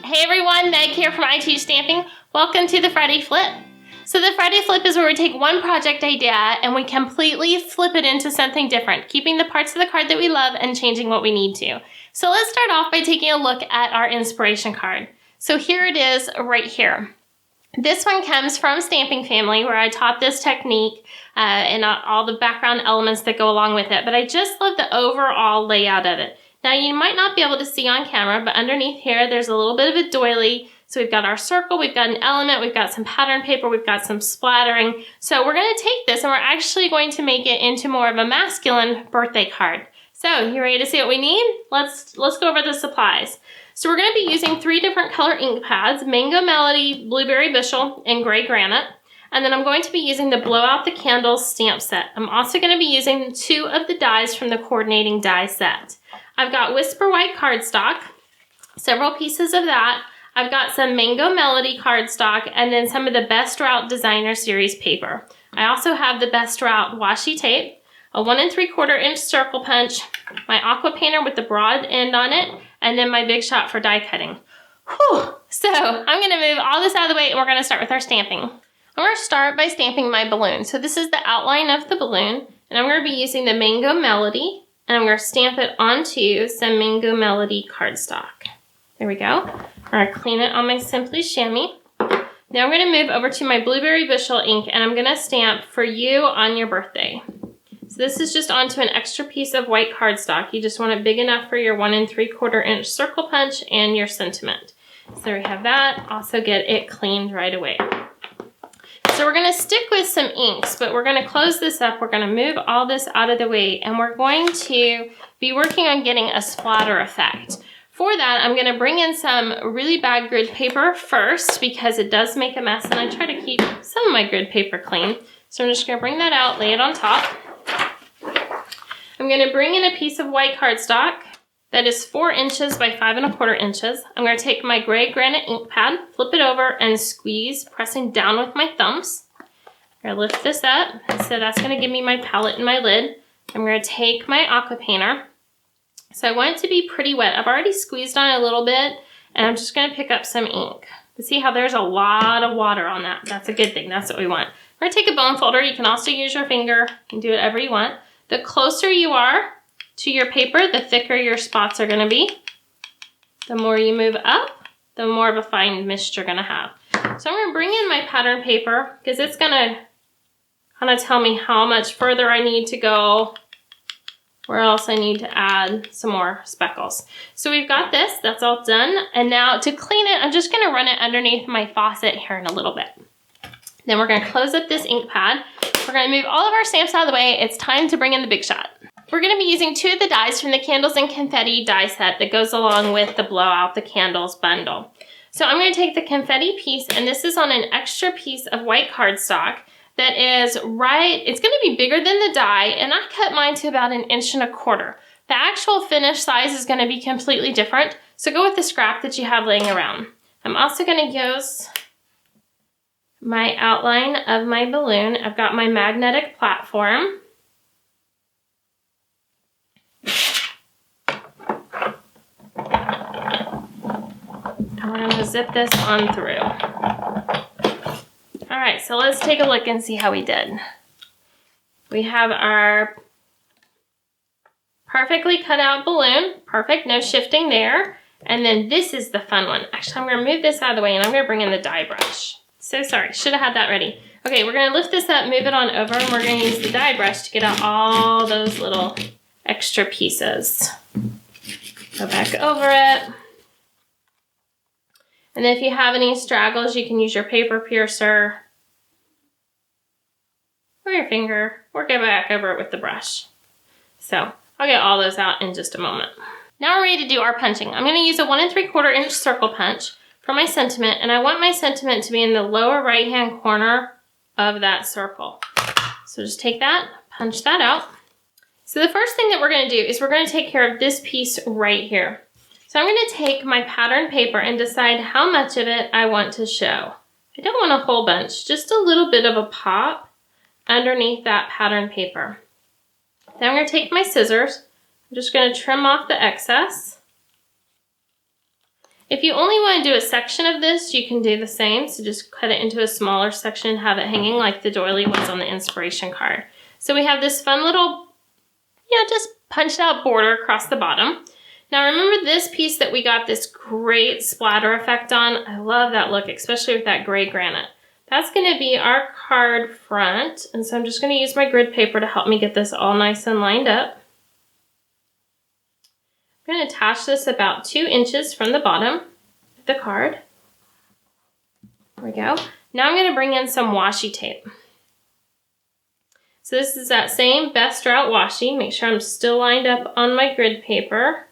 Hey everyone, Meg here from I Teach Stamping. Welcome to the Friday Flip. So the Friday Flip is where we take one project idea and we completely flip it into something different, keeping the parts of the card that we love and changing what we need to. So let's start off by taking a look at our inspiration card. So here it is right here. This one comes from Stamping Family, where I taught this technique and all the background elements that go along with it, but I just love the overall layout of it. Now you might not be able to see on camera, but underneath here there's a little bit of a doily. So we've got our circle, we've got an element, we've got some pattern paper, we've got some splattering. So we're going to take this and we're actually going to make it into more of a masculine birthday card. So you ready to see what we need? Let's go over the supplies. So we're going to be using 3 different color ink pads: Mango Melody, Blueberry Bushel, and Gray Granite. And then I'm going to be using the Blow Out the Candles stamp set. I'm also going to be using 2 of the dies from the coordinating die set. I've got Whisper White cardstock, several pieces of that. I've got some Mango Melody cardstock, and then some of the Best Route Designer Series paper. I also have the Best Route washi tape, a 1 3/4 inch circle punch, my aqua painter with the broad end on it, and then my Big Shot for die cutting. Whew. So I'm going to move all this out of the way and we're going to start with our stamping. I'm going to start by stamping my balloon. So this is the outline of the balloon, and I'm going to be using the Mango Melody, and I'm going to stamp it onto some Mango Melody cardstock. There we go. I'm going to clean it on my Simply Chamois. Now I'm going to move over to my Blueberry Bushel ink, and I'm going to stamp For You on Your Birthday. So this is just onto an extra piece of white cardstock. You just want it big enough for your 1 3/4 inch circle punch and your sentiment. So there we have that. Also get it cleaned right away. So we're going to stick with some inks, but we're going to close this up. We're going to move all this out of the way, and we're going to be working on getting a splatter effect. For that, I'm going to bring in some really bad grid paper first, because it does make a mess, and I try to keep some of my grid paper clean. So I'm just going to bring that out, lay it on top. I'm going to bring in a piece of white cardstock that is 4 inches by 5 1/4 inches. I'm going to take my Gray Granite ink pad, flip it over, and squeeze, pressing down with my thumbs. I'm going to lift this up, so that's going to give me my palette and my lid. I'm going to take my aqua painter. So I want it to be pretty wet. I've already squeezed on it a little bit, and I'm just going to pick up some ink. But see how there's a lot of water on that? That's a good thing. That's what we want. We're going to take a bone folder. You can also use your finger. You can do whatever you want. The closer you are to your paper, the thicker your spots are going to be. The more you move up, the more of a fine mist you're going to have. So I'm going to bring in my pattern paper, because it's going to kind of tell me how much further I need to go, where else I need to add some more speckles. So we've got this, that's all done. And now to clean it, I'm just going to run it underneath my faucet here in a little bit. Then we're going to close up this ink pad. We're going to move all of our stamps out of the way. It's time to bring in the Big Shot. We're going to be using 2 of the dies from the Candles and Confetti die set that goes along with the Blow Out the Candles bundle. So I'm going to take the confetti piece, and this is on an extra piece of white cardstock that is it's going to be bigger than the die, and I cut mine to about 1 1/4 inches. The actual finished size is going to be completely different, so go with the scrap that you have laying around. I'm also going to use my outline of my balloon. I've got my magnetic platform. And we're going to zip this on through. All right, so let's take a look and see how we did. We have our perfectly cut out balloon. Perfect, no shifting there. And then this is the fun one. Actually, I'm going to move this out of the way, and I'm going to bring in the die brush. So sorry, should have had that ready. Okay, we're going to lift this up, move it on over, and we're going to use the die brush to get out all those little extra pieces. Go back over it. And then if you have any straggles, you can use your paper piercer or your finger, or go back over it with the brush. So I'll get all those out in just a moment. Now we're ready to do our punching. I'm going to use a 1 3/4 inch circle punch for my sentiment, and I want my sentiment to be in the lower right-hand corner of that circle. So just take that, punch that out. So the first thing that we're going to do is we're going to take care of this piece right here. So I'm going to take my pattern paper and decide how much of it I want to show. I don't want a whole bunch, just a little bit of a pop underneath that pattern paper. Then I'm going to take my scissors. I'm just going to trim off the excess. If you only want to do a section of this, you can do the same. So just cut it into a smaller section and have it hanging like the doily was on the inspiration card. So we have this fun little, just punched out border across the bottom. Now remember this piece that we got this great splatter effect on? I love that look, especially with that gray granite. That's going to be our card front. And so I'm just going to use my grid paper to help me get this all nice and lined up. I'm going to attach this about 2 inches from the bottom of the card. There we go. Now I'm going to bring in some washi tape. So this is that same Best Route washi. Make sure I'm still lined up on my grid paper.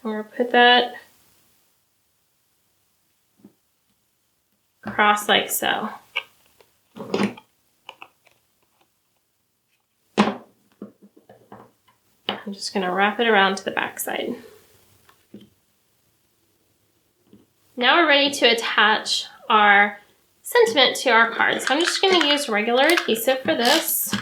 I'm going to put that across like so. I'm just going to wrap it around to the back side. Now we're ready to attach our sentiment to our card. So I'm just going to use regular adhesive for this.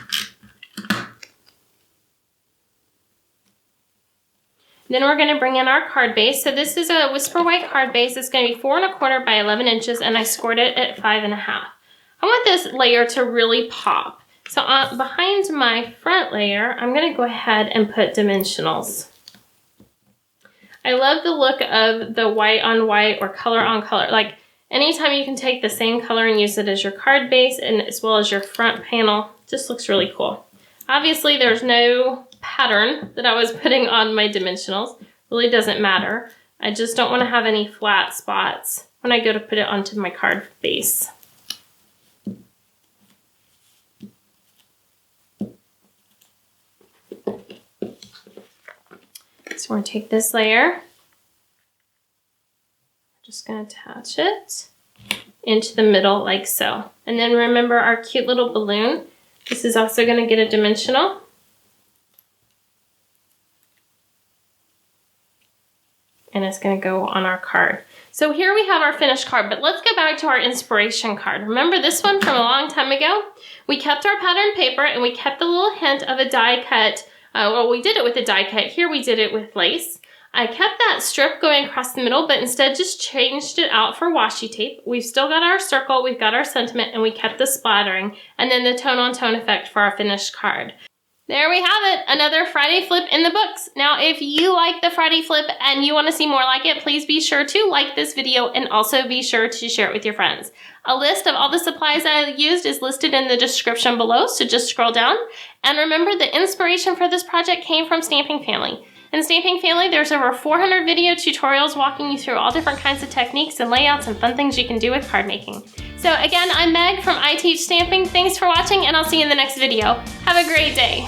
Then we're going to bring in our card base. So this is a Whisper White card base. It's going to be 4 1/4 by 11 inches, and I scored it at 5 1/2. I want this layer to really pop. So behind my front layer, I'm going to go ahead and put dimensionals. I love the look of the white on white or color on color. Like anytime you can take the same color and use it as your card base and as well as your front panel, just looks really cool. Obviously there's no pattern that I was putting on my dimensionals. Really doesn't matter. I just don't want to have any flat spots when I go to put it onto my card base. So we're going to take this layer, just going to attach it into the middle like so. And then remember our cute little balloon. This is also going to get a dimensional. And it's going to go on our card. So here we have our finished card, but let's go back to our inspiration card. Remember this one from a long time ago? We kept our pattern paper and we kept the little hint of a die cut. Well, we did it with a die cut. Here we did it with lace. I kept that strip going across the middle, but instead just changed it out for washi tape. We've still got our circle, we've got our sentiment, and we kept the splattering, and then the tone-on-tone effect for our finished card. There we have it, another Friday flip in the books. Now, if you like the Friday flip and you want to see more like it, please be sure to like this video and also be sure to share it with your friends. A list of all the supplies I used is listed in the description below, so just scroll down. And remember, the inspiration for this project came from Stamping Family. In Stamping Family, there's over 400 video tutorials walking you through all different kinds of techniques and layouts and fun things you can do with card making. So again, I'm Meg from I Teach Stamping. Thanks for watching, and I'll see you in the next video. Have a great day.